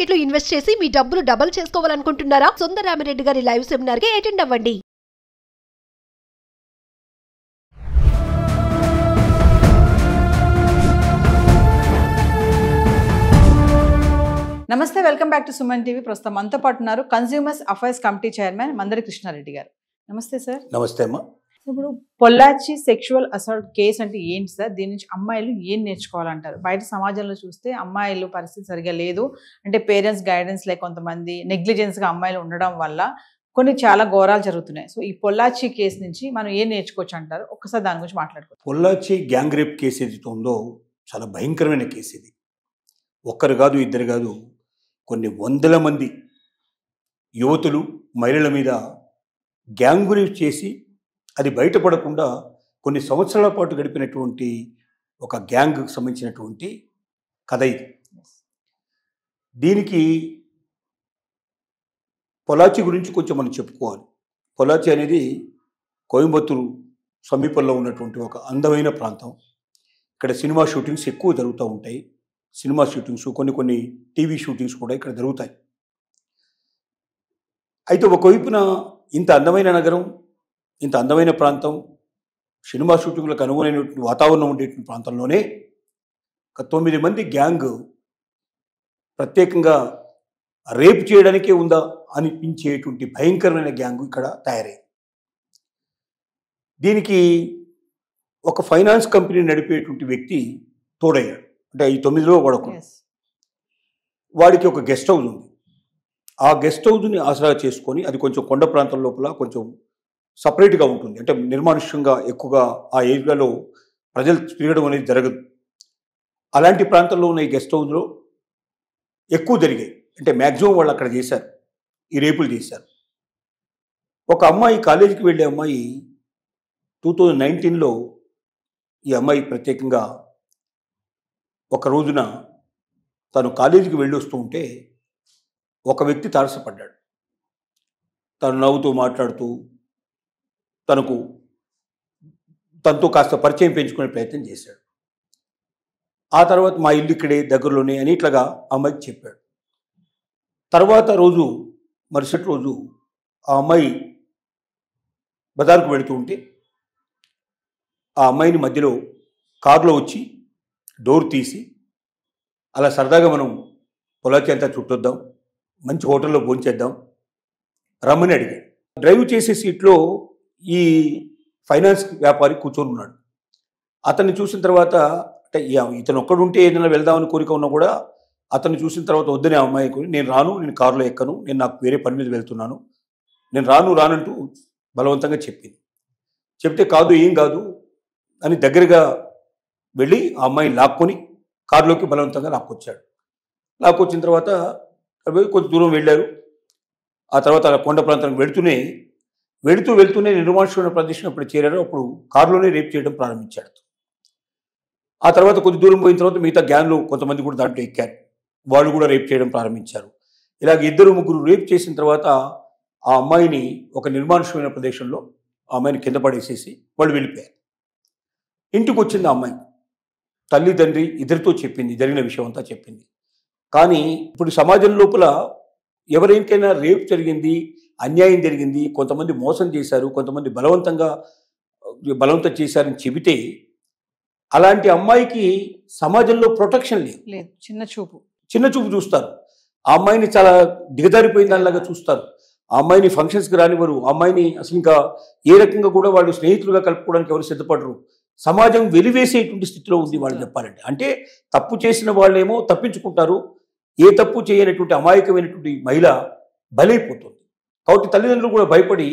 Market లో invest చేసి మీ డబ్బులు డబుల్ చేసుకోవాలనుకుంటున్నారా? సుందరరామిరెడ్డి గారి లైవ్ సెమినార్ కి అటెండ్ అవ్వండి. నమస్తే, welcome back to Suman TV. ప్రస్తుతం మనతో పాటు ఉన్నారు consumers affairs committee chairman Mandari Krishna Reddy గారు. నమస్తే సార్. నమస్తే అమ్మా. ఇప్పుడు పొల్లాచి సెక్షువల్ అసాల్ట్ కేసు అంటే ఏంటి సార్? దీని నుంచి అమ్మాయిలు ఏం నేర్చుకోవాలంటారు? బయట సమాజంలో చూస్తే అమ్మాయిలు పరిస్థితి సరిగా లేదు అంటే పేరెంట్స్ గైడెన్స్ లేక కొంతమంది నెగ్లిజెన్స్గా అమ్మాయిలు ఉండడం వల్ల కొన్ని చాలా ఘోరాలు జరుగుతున్నాయి. సో ఈ పొల్లాచి కేసు నుంచి మనం ఏం నేర్చుకోవచ్చు అంటారు? ఒక్కసారి దాని గురించి మాట్లాడుకోవచ్చు. పొల్లాచి గ్యాంగ్ రేప్ కేసు ఏదైతే ఉందో చాలా భయంకరమైన కేసు ఇది. ఒక్కరు కాదు, ఇద్దరు కాదు, కొన్ని వందల మంది యువతులు మహిళల మీద గ్యాంగ్ రేప్ చేసి అది బయటపడకుండా కొన్ని సంవత్సరాల పాటు గడిపినటువంటి ఒక గ్యాంగ్కి సంబంధించినటువంటి కథ ఇది. దీనికి పొల్లాచి గురించి కొంచెం మనం చెప్పుకోవాలి. పొల్లాచి అనేది కోయంబత్తూరు సమీపంలో ఉన్నటువంటి ఒక అందమైన ప్రాంతం. ఇక్కడ సినిమా షూటింగ్స్ ఎక్కువ జరుగుతూ ఉంటాయి. సినిమా షూటింగ్స్, కొన్ని టీవీ షూటింగ్స్ కూడా ఇక్కడ జరుగుతాయి. అయితే ఒకవైపున ఇంత అందమైన నగరం, ఇంత అందమైన ప్రాంతం, సినిమా షూటింగ్లకు అనుగుణమైనటువంటి వాతావరణం ఉండేటువంటి ప్రాంతంలోనే ఒక 9 మంది గ్యాంగ్ ప్రత్యేకంగా రేప్ చేయడానికే ఉందా అనిపించేటువంటి భయంకరమైన గ్యాంగ్ ఇక్కడ తయారైంది. దీనికి ఒక ఫైనాన్స్ కంపెనీ నడిపేటువంటి వ్యక్తి తోడయ్యాడు. అంటే ఈ 9లో వాడికి ఒక గెస్ట్ హౌస్ ఉంది. ఆ గెస్ట్ హౌస్ని ఆసరా చేసుకొని, అది కొంచెం కొండ ప్రాంతం లోపల కొంచెం సపరేట్గా ఉంటుంది. అంటే నిర్మానుష్యంగా ఎక్కువగా ఆ ఏరియాలో ప్రజలు తిరగడం అనేది జరగదు. అలాంటి ప్రాంతంలో ఉన్న ఈ గెస్ట్ హౌస్లో ఎక్కువ జరిగాయి. అంటే మ్యాక్సిమం వాళ్ళు అక్కడ చేశారు, ఈ రేపులు చేశారు. ఒక అమ్మాయి, కాలేజీకి వెళ్ళే అమ్మాయి 2019లో ఈ అమ్మాయి ప్రత్యేకంగా ఒక రోజున తను కాలేజీకి వెళ్ళి వస్తూ ఉంటే ఒక వ్యక్తి తారసపడ్డాడు. తను నవ్వుతూ మాట్లాడుతూ తనతో కాస్త పరిచయం పెంచుకునే ప్రయత్నం చేశాడు. ఆ తర్వాత మా ఇల్లు ఇక్కడే దగ్గరలోనే అని ఇట్లాగా అమ్మాయికి చెప్పాడు. తర్వాత రోజు, మరుసటి రోజు ఆ అమ్మాయి బజార్కు వెళుతూ ఉంటే ఆ అమ్మాయిని మధ్యలో కారులో వచ్చి డోర్ తీసి, అలా సరదాగా మనం పొల్లాచి అంతా చుట్టొద్దాం, మంచి హోటల్లో భోంచేద్దాం రమ్మని అడిగాడు. డ్రైవ్ చేసే సీట్లో ఈ ఫైనాన్స్ వ్యాపారి కూర్చొని ఉన్నాడు. అతన్ని చూసిన తర్వాత, అంటే ఇతను ఒక్కడుంటే ఏదైనా వెళ్దామని కోరిక ఉన్నా కూడా అతన్ని చూసిన తర్వాత వద్దని ఆ అమ్మాయికి, నేను రాను, నేను కారులో ఎక్కను, నేను నాకు వేరే పని మీద వెళ్తున్నాను, నేను రానంటూ బలవంతంగా చెప్పింది. చెప్తే కాదు, ఏం కాదు అని దగ్గరగా వెళ్ళి ఆ అమ్మాయిని లాక్కొని కారులోకి బలవంతంగా లాక్కొచ్చిన తర్వాత కొంచెం దూరం వెళ్ళారు. ఆ తర్వాత అలా కొండ ప్రాంతానికి వెళుతూనే నిర్మానుష్యమైన ప్రదేశం ఎప్పుడు చేరారో అప్పుడు కారులోనే రేప్ చేయడం ప్రారంభించాడు. ఆ తర్వాత కొద్ది దూరం పోయిన తర్వాత మిగతా గ్యాంగ్లో కొంతమంది కూడా దాంట్లో ఎక్కారు. వాళ్ళు కూడా రేప్ చేయడం ప్రారంభించారు. ఇలాగ 2-3 రేప్ చేసిన తర్వాత ఆ అమ్మాయిని ఒక నిర్మానుష్యమైన ప్రదేశంలో ఆ అమ్మాయిని కింద పడేసేసి వాళ్ళు వెళ్ళిపోయారు. ఇంటికి వచ్చింది ఆ అమ్మాయి. తల్లి తండ్రి ఇద్దరితో చెప్పింది, జరిగిన విషయం అంతా చెప్పింది. కానీ ఇప్పుడు సమాజం లోపల ఎవరికైనా రేప్ జరిగింది, అన్యాయం జరిగింది, కొంతమంది మోసం చేశారు, కొంతమంది బలవంతం చేశారని చెబితే అలాంటి అమ్మాయికి సమాజంలో ప్రొటెక్షన్ లేదు. చిన్న చూపు చూస్తారు. ఆ అమ్మాయిని చాలా దిగజారిపోయిన దానిలాగా చూస్తారు. ఆ అమ్మాయిని ఫంక్షన్స్కి రానివ్వరు. ఆ అమ్మాయిని అసలు ఇంకా ఏ రకంగా కూడా వాళ్ళు స్నేహితులుగా కలుపుకోవడానికి ఎవరు సిద్ధపడరు. సమాజం వెలివేసేటువంటి స్థితిలో ఉంది వాళ్ళు చెప్పాలంటే. అంటే తప్పు చేసిన వాళ్ళేమో తప్పించుకుంటారు, ఏ తప్పు చేయనటువంటి అమాయకమైనటువంటి మహిళ బలైపోతుంది. కాబట్టి తల్లిదండ్రులు కూడా భయపడి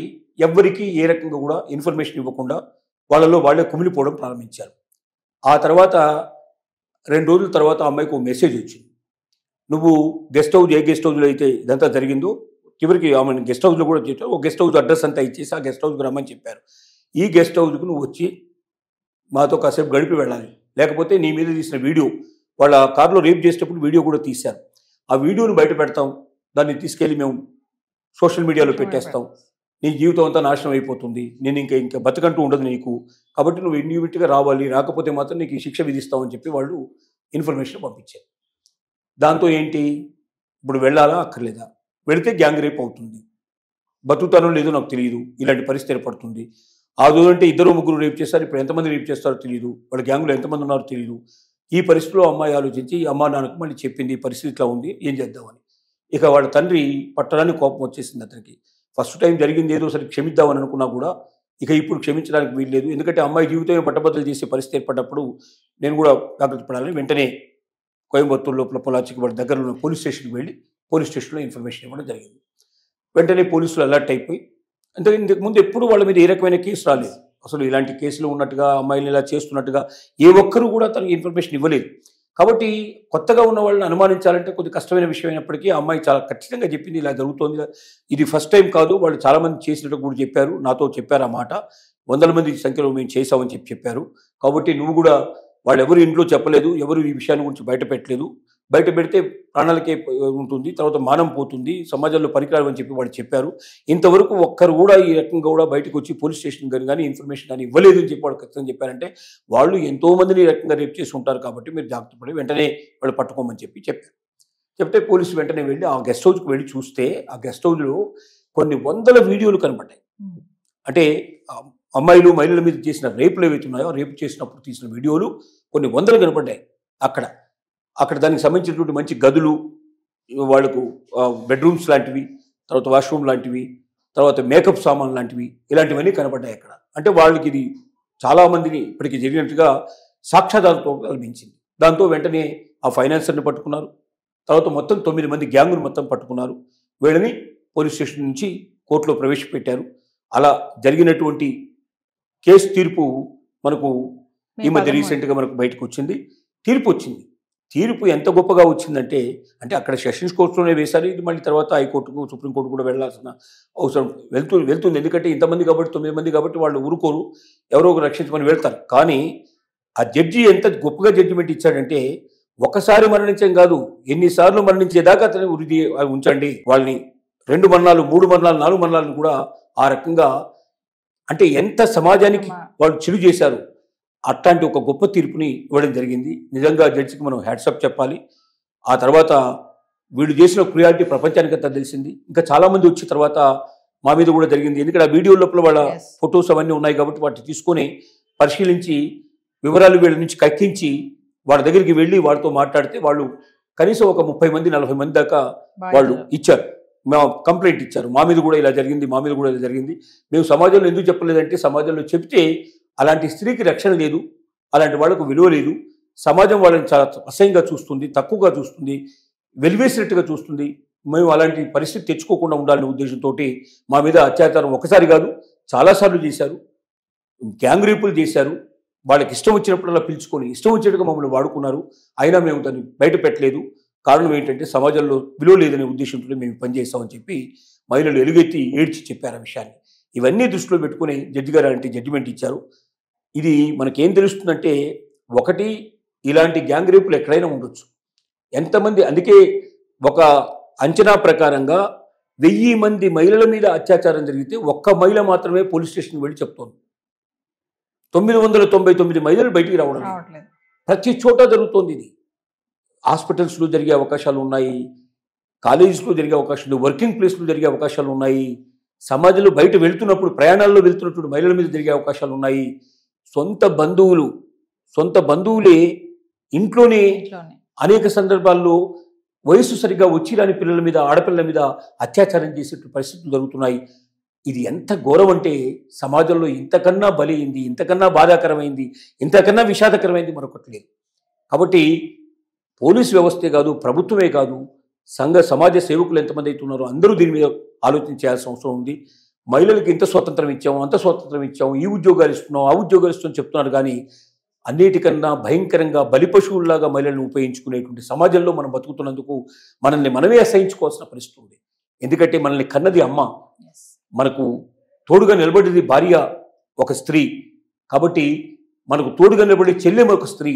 ఎవ్వరికి ఏ రకంగా కూడా ఇన్ఫర్మేషన్ ఇవ్వకుండా వాళ్ళలో వాళ్ళే కుమిలిపోవడం ప్రారంభించారు. ఆ తర్వాత 2 రోజుల తర్వాత ఆ అమ్మాయికి ఒక మెసేజ్ వచ్చింది. నువ్వు గెస్ట్ హౌస్, ఏ గెస్ట్ హౌస్లో అయితే ఇదంతా జరిగిందో, చివరికి ఆమె గెస్ట్ హౌస్లో కూడా చెప్పారు. ఒక గెస్ట్ హౌస్ అడ్రస్ అంతా ఇచ్చేసి ఆ గెస్ట్ హౌస్కి రమ్మని చెప్పారు. ఈ గెస్ట్ హౌస్కి నువ్వు వచ్చి మాతో కాసేపు గడిపి వెళ్ళాలి, లేకపోతే నీ మీద తీసిన వీడియో, వాళ్ళ కారులో రేప్ చేసేటప్పుడు వీడియో కూడా తీశారు, ఆ వీడియోని బయట పెడతాం, దాన్ని తీసుకెళ్ళి మేము సోషల్ మీడియాలో పెట్టేస్తాం, నీ జీవితం అంతా నాశనం అయిపోతుంది, నేను ఇంకా బతకంటూ ఉండదు నీకు, కాబట్టి నువ్వు ఇమ్మీడియట్గా రావాలి, రాకపోతే మాత్రం నీకు శిక్ష విధిస్తామని చెప్పి వాళ్ళు ఇన్ఫర్మేషన్ పంపించారు. దాంతో ఏంటి, ఇప్పుడు వెళ్ళాలా అక్కర్లేదా, వెళితే గ్యాంగ్ రేప్ అవుతుంది, బతుకుతానో లేదో నాకు తెలియదు, ఇలాంటి పరిస్థితి ఏర్పడుతుంది. ఆ రోజు అంటే 2-3 రేప్ చేస్తారు, ఇప్పుడు ఎంతమంది రేప్ చేస్తారో తెలియదు, వాళ్ళ గ్యాంగ్లో ఎంతమంది ఉన్నారో తెలియదు. ఈ పరిస్థితిలో అమ్మాయి ఆలోచించి అమ్మా నాన్నకు మళ్ళీ చెప్పింది పరిస్థితి ఇట్లా ఉంది, ఏం చేద్దామని. ఇక వాళ్ళ తండ్రి పట్టడానికి కోపం వచ్చేసింది అతనికి. ఫస్ట్ టైం జరిగింది ఏదో సరే క్షమిద్దామని అనుకున్నా కూడా ఇక ఇప్పుడు క్షమించడానికి వీల్లేదు, ఎందుకంటే అమ్మాయి జీవితమే పట్టబద్దలు చేసే పరిస్థితి ఏర్పడ్డప్పుడు నేను కూడా జాగ్రత్త పడాలని వెంటనే కోయంబత్తూరు లోపల పొలాచికి వాళ్ళ దగ్గర ఉన్న పోలీస్ స్టేషన్కి వెళ్ళి పోలీస్ స్టేషన్లో ఇన్ఫర్మేషన్ ఇవ్వడం జరిగింది. వెంటనే పోలీసులు అలర్ట్ అయిపోయి, అంటే ఇంతకుముందు ఎప్పుడు వాళ్ళ మీద ఏ రకమైన కేసు రాలేదు, అసలు ఇలాంటి కేసులు ఉన్నట్టుగా అమ్మాయిలు ఇలా చేస్తున్నట్టుగా ఏ ఒక్కరు కూడా తనకి ఇన్ఫర్మేషన్ ఇవ్వలేదు. కాబట్టి కొత్తగా ఉన్న వాళ్ళని అనుమానించాలంటే కొద్ది కష్టమైన విషయం అయినప్పటికీ ఆ అమ్మాయి చాలా ఖచ్చితంగా చెప్పింది, ఇలా జరుగుతోంది, ఇది ఫస్ట్ టైం కాదు, వాళ్ళు చాలామంది చేసినట్టు కూడా చెప్పారు, నాతో చెప్పారు ఆ మాట, 100 మంది సంఖ్యలో మేము చేసామని చెప్పారు. కాబట్టి నువ్వు కూడా, వాళ్ళు ఎవరు ఇంట్లో చెప్పలేదు, ఎవరు ఈ విషయాన్ని గురించి బయట పెట్టలేదు, బయట పెడితే ప్రాణాలకే ఉంటుంది, తర్వాత మానం పోతుంది, సమాజంలో పనికిరావని చెప్పి వాళ్ళు చెప్పారు. ఇంతవరకు ఒక్కరు కూడా ఈ రకంగా కూడా బయటకు వచ్చి పోలీస్ స్టేషన్ కానీ ఇన్ఫర్మేషన్ కానీ ఇవ్వలేదు అని చెప్పి వాళ్ళు ఖచ్చితంగా చెప్పారంటే వాళ్ళు ఎంతో మందిని ఈ రకంగా రేప్ చేసి ఉంటారు, కాబట్టి మీరు జాగ్రత్త పడి వెంటనే వాళ్ళు పట్టుకోమని చెప్పారు. చెప్తే పోలీసులు వెంటనే వెళ్ళి ఆ గెస్ట్ హౌస్కి వెళ్ళి చూస్తే ఆ గెస్ట్ హౌస్లో కొన్ని వందల వీడియోలు కనపడ్డాయి. అంటే అమ్మాయిలు మహిళల మీద చేసిన రేపులు ఏవైతే ఉన్నాయో రేపు చేసినప్పుడు తీసిన వీడియోలు కొన్ని వందలు కనపడ్డాయి. అక్కడ దానికి సంబంధించినటువంటి మంచి గదులు, వాళ్ళకు బెడ్రూమ్స్ లాంటివి, తర్వాత వాష్రూమ్ లాంటివి, తర్వాత మేకప్ సామాన్ లాంటివి, ఇలాంటివన్నీ కనపడ్డాయి అక్కడ. అంటే వాళ్ళకి ఇది చాలామందిని ఇప్పటికీ జరిగినట్టుగా సాక్ష్యాధారంతో లభించింది. దాంతో వెంటనే ఆ ఫైనాన్సర్ని పట్టుకున్నారు, తర్వాత మొత్తం 9 మంది గ్యాంగును మొత్తం పట్టుకున్నారు. వీళ్ళని పోలీస్ స్టేషన్ నుంచి కోర్టులో ప్రవేశపెట్టారు. అలా జరిగినటువంటి కేసు తీర్పు మనకు ఈ మధ్య రీసెంట్గా మనకు బయటకు వచ్చింది. తీర్పు ఎంత గొప్పగా వచ్చిందంటే, అంటే అక్కడ సెషన్స్ కోర్టులోనే వేశారు, ఇది మళ్ళీ తర్వాత హైకోర్టుకు సుప్రీంకోర్టు కూడా వెళ్ళాల్సిన అవసరం వెళ్తుంది. ఎందుకంటే ఇంతమంది కాబట్టి 9 మంది కాబట్టి వాళ్ళు ఊరుకోరు, ఎవరో ఒకరు రక్షించమని వెళ్తారు. కానీ ఆ జడ్జి ఎంత గొప్పగా జడ్జిమెంట్ ఇచ్చాడంటే, ఒకసారి మరణించడం కాదు, ఎన్నిసార్లు మరణించేదాకా అతను ఉరిది ఉంచండి, వాళ్ళని 2 మరణాలు 3 మరణాలు 4 మరణాలను కూడా ఆ రకంగా, అంటే ఎంత సమాజానికి వాళ్ళు చిరు చేశారు. అట్లాంటి ఒక గొప్ప తీర్పుని ఇవ్వడం జరిగింది. నిజంగా జడ్జికి మనం హ్యాట్సప్ చెప్పాలి. ఆ తర్వాత వీళ్ళు చేసిన క్రుయాలిటీ ప్రపంచానికంతా తెలిసింది. ఇంకా చాలామంది వచ్చిన తర్వాత మా మీద కూడా జరిగింది, ఎందుకంటే ఆ వీడియో లోపల వాళ్ళ ఫొటోస్ అవన్నీ ఉన్నాయి కాబట్టి వాటిని తీసుకొని పరిశీలించి వివరాలు వీళ్ళ నుంచి కక్కించి వాళ్ళ దగ్గరికి వెళ్ళి వాళ్ళతో మాట్లాడితే వాళ్ళు కనీసం ఒక 30 మంది 40 మంది దాకా వాళ్ళు ఇచ్చారు, కంప్లైంట్ ఇచ్చారు, మా మీద కూడా ఇలా జరిగింది, మా మీద కూడా ఇలా జరిగింది. మేము సమాజంలో ఎందుకు చెప్పలేదంటే, సమాజంలో చెప్తే అలాంటి స్త్రీకి రక్షణ లేదు, అలాంటి వాళ్ళకు విలువ లేదు, సమాజం వాళ్ళని చాలా అసహ్యంగా చూస్తుంది, తక్కువగా చూస్తుంది, వెలివేసినట్టుగా చూస్తుంది. మేము అలాంటి పరిస్థితి తెచ్చుకోకుండా ఉండాలనే ఉద్దేశంతో మా మీద అత్యాచారం ఒకసారి కాదు చాలాసార్లు చేశారు, గ్యాంగ్ రేపులు చేశారు. వాళ్ళకి ఇష్టం వచ్చినప్పుడల్లా పిలుచుకొని ఇష్టం వచ్చేట్టుగా మమ్మల్ని వాడుకున్నారు. అయినా మేము దాన్ని బయట పెట్టలేదు. కారణం ఏంటంటే సమాజంలో విలువ లేదనే ఉద్దేశంతో మేము పనిచేస్తామని చెప్పి మహిళలు ఎలుగెత్తి ఏడ్చి చెప్పారు ఆ విషయాన్ని. ఇవన్నీ దృష్టిలో పెట్టుకుని జడ్జి గారు అలాంటి జడ్జిమెంట్ ఇచ్చారు. ఇది మనకేం తెలుస్తుందంటే, ఒకటి, ఇలాంటి గ్యాంగ్ రేపులు ఎక్కడైనా ఉండొచ్చు, ఎంతమంది, అందుకే ఒక అంచనా ప్రకారంగా 1000 మంది మహిళల మీద అత్యాచారం జరిగితే ఒక్క మహిళ మాత్రమే పోలీస్ స్టేషన్కి వెళ్ళి చెప్తోంది. 999 మహిళలు బయటికి రావడం ప్రతి చోట జరుగుతోంది. ఇది హాస్పిటల్స్లో జరిగే అవకాశాలు ఉన్నాయి, కాలేజెస్లో జరిగే అవకాశాలు, వర్కింగ్ ప్లేస్లో జరిగే అవకాశాలు ఉన్నాయి, సమాజంలో బయట వెళ్తున్నప్పుడు ప్రయాణాల్లో వెళ్తున్నప్పుడు మహిళల మీద జరిగే అవకాశాలు ఉన్నాయి. సొంత బంధువులే ఇంట్లోనే అనేక సందర్భాల్లో వయసు సరిగా వచ్చిరాని పిల్లల మీద, ఆడపిల్లల మీద అత్యాచారం చేసే పరిస్థితులు జరుగుతున్నాయి. ఇది ఎంత ఘోరం అంటే, సమాజంలో ఇంతకన్నా బలైంది, ఇంతకన్నా బాధాకరమైంది, ఇంతకన్నా విషాదకరమైంది మరొకటి లేదు. కాబట్టి పోలీసు వ్యవస్థే కాదు, ప్రభుత్వమే కాదు, సమాజ సేవకులు ఎంతమంది అవుతున్నారో అందరూ దీని మీద ఆలోచించాల్సిన అవసరం ఉంది. మహిళలకు ఇంత స్వాతంత్రం ఇచ్చాము, అంత స్వాతంత్రం ఇచ్చాము, ఈ ఉద్యోగాలు ఇస్తున్నాం, ఆ ఉద్యోగాలు ఇస్తున్నాం చెప్తున్నారు. కానీ అన్నిటికన్నా భయంకరంగా బలిపశువుల్లాగా మహిళలను ఉపయోగించుకునేటువంటి సమాజంలో మనం బతుకుతున్నందుకు మనల్ని మనమే అసహించుకోవాల్సిన పరిస్థితి ఉంది. ఎందుకంటే మనల్ని కన్నది అమ్మ, మనకు తోడుగా నిలబడేది భార్య, ఒక స్త్రీ. కాబట్టి మనకు తోడుగా నిలబడే చెల్లెమ ఒక స్త్రీ.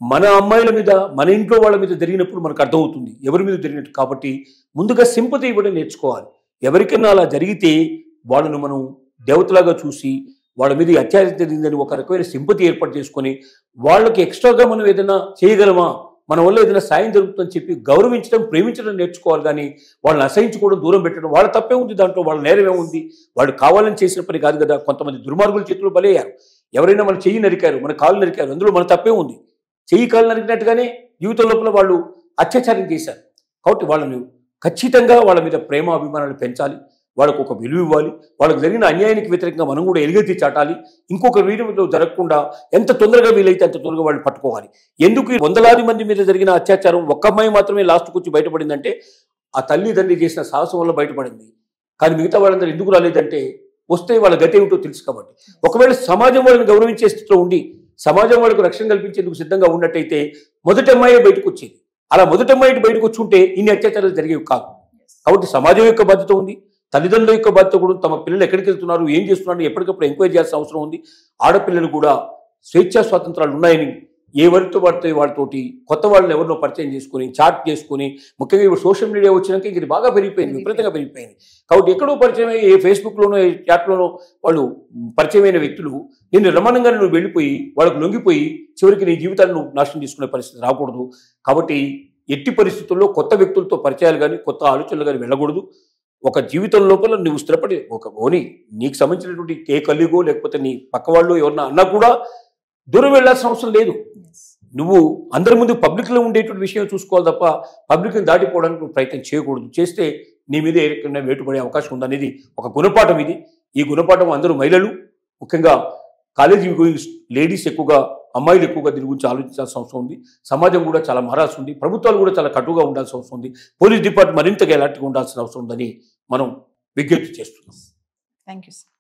మన అమ్మాయిల మీద, మన ఇంట్లో వాళ్ళ మీద జరిగినప్పుడు మనకు అర్థమవుతుంది ఎవరి మీద జరిగినట్టు. కాబట్టి ముందుగా సింపతి ఇవ్వడం నేర్చుకోవాలి. ఎవరికైనా అలా జరిగితే వాళ్ళను మనం దేవతలాగా చూసి, వాళ్ళ మీద అత్యాచారం జరిగిందని ఒక రకమైన సింపతి ఏర్పాటు చేసుకొని, వాళ్ళకి ఎక్స్ట్రాగా మనం ఏదైనా చేయగలమా, మన వల్ల ఏదైనా సాయం జరుగుతుందని చెప్పి గౌరవించడం, ప్రేమించడం నేర్చుకోవాలి. కానీ వాళ్ళని అసహించుకోవడం, దూరం పెట్టడం వాళ్ళ తప్పే ఉంది. దాంట్లో వాళ్ళ నేరమే ఉంది. వాడు కావాలని చేసిన పని కాదు కదా. కొంతమంది దుర్మార్గుల చేతులు బలయ్యారు. ఎవరైనా మన చెయ్యి నరికారు, మన కాళ్ళు నరికారు, అందులో మన తప్పే ఉంది. చెయ్యి కాళ్ళు నరికినట్టుగానే జీవితం లోపల వాళ్ళు అత్యాచారం చేశారు. కాబట్టి వాళ్ళని ఖచ్చితంగా వాళ్ళ మీద ప్రేమ అభిమానాలు పెంచాలి. వాళ్ళకు ఒక విలువ ఇవ్వాలి. వాళ్ళకు జరిగిన అన్యాయానికి వ్యతిరేకంగా మనం కూడా ఎలుగెత్తి చాటాలి. ఇంకొక వీడియోలో జరగకుండా ఎంత తొందరగా వీలైతే అంత తొందరగా వాళ్ళు పట్టుకోవాలి. ఎందుకు ఈ వందలాది మంది మీద జరిగిన అత్యాచారం ఒక్క అమ్మాయి మాత్రమే లాస్ట్కి వచ్చి బయటపడిందంటే ఆ తల్లిదండ్రి చేసిన సాహసం వల్ల బయటపడింది. కానీ మిగతా వాళ్ళందరూ ఎందుకు రాలేదంటే వస్తే వాళ్ళ గతి ఏమిటో తెలుసు కాబట్టి. ఒకవేళ సమాజం వాళ్ళని గౌరవించే స్థితిలో ఉండి సమాజం వాళ్ళకు రక్షణ కల్పించేందుకు సిద్ధంగా ఉన్నట్టయితే మొదటి అమ్మాయి బయటకు వచ్చేది. అలా మొదటి అమ్మాయి బయటకు వచ్చి ఉంటే ఇన్ని అత్యాచారాలు జరిగేవి కాదు. కాబట్టి సమాజం యొక్క బాధ్యత ఉంది, తల్లిదండ్రుల యొక్క బాధ్యత కూడా. తమ పిల్లలు ఎక్కడికి వెళ్తున్నారు, ఏం చేస్తున్నారు ఎప్పటికప్పుడు ఎంక్వైరీ చేయాల్సిన అవసరం ఉంది. ఆడపిల్లలు కూడా స్వేచ్ఛా స్వాతంత్రాలు ఉన్నాయని ఎవరితో పడితే వాళ్ళతోటి కొత్త వాళ్ళని ఎవరినో పరిచయం చేసుకుని చాట్ చేసుకుని, ముఖ్యంగా ఇప్పుడు సోషల్ మీడియా వచ్చినాక ఇది బాగా పెరిగిపోయింది, విపరీతంగా పెరిగిపోయింది. కాబట్టి ఎక్కడో పరిచయం ఏ ఫేస్బుక్లోనో ఏ చాట్లోనో వాళ్ళు పరిచయమైన వ్యక్తులు నిన్ను రమణంగా నువ్వు వెళ్ళిపోయి వాళ్ళకు లొంగిపోయి చివరికి నీ జీవితాన్ని నువ్వు నాశనం చేసుకునే పరిస్థితి రాకూడదు. కాబట్టి ఎట్టి పరిస్థితుల్లో కొత్త వ్యక్తులతో పరిచయాలు కానీ కొత్త ఆలోచనలు కానీ వెళ్ళకూడదు. ఒక జీవితం లోపల నువ్వు స్థిరపడి ఒక ఓని నీకు సంబంధించినటువంటి ఏ కలీగో లేకపోతే నీ పక్క వాళ్ళు ఎవరన్నా అన్నా కూడా దూరం వెళ్ళాల్సిన అవసరం లేదు. నువ్వు అందరి ముందు పబ్లిక్లో ఉండేటువంటి విషయం చూసుకోవాలి తప్ప పబ్లిక్ని దాటిపోవడానికి నువ్వు ప్రయత్నం చేయకూడదు. చేస్తే నీ మీద ఏ రకంగా వేటుపడే అవకాశం ఉందనేది ఒక గుణపాఠం. ఇది ఈ గుణపాఠం అందరూ మహిళలు, ముఖ్యంగా కాలేజీ గోయింగ్ లేడీస్ ఎక్కువగా, అమ్మాయిలు ఎక్కువగా దీని గురించి ఆలోచించాల్సిన అవసరం ఉంది. సమాజం కూడా చాలా మారాల్సి ఉంది. ప్రభుత్వాలు కూడా చాలా కటుగా ఉండాల్సిన అవసరం ఉంది. పోలీస్ డిపార్ట్మెంట్ మరింతగా ఎలాంటిగా ఉండాల్సిన అవసరం ఉందని మనం విజ్ఞప్తి చేస్తున్నాం. Thank you sir.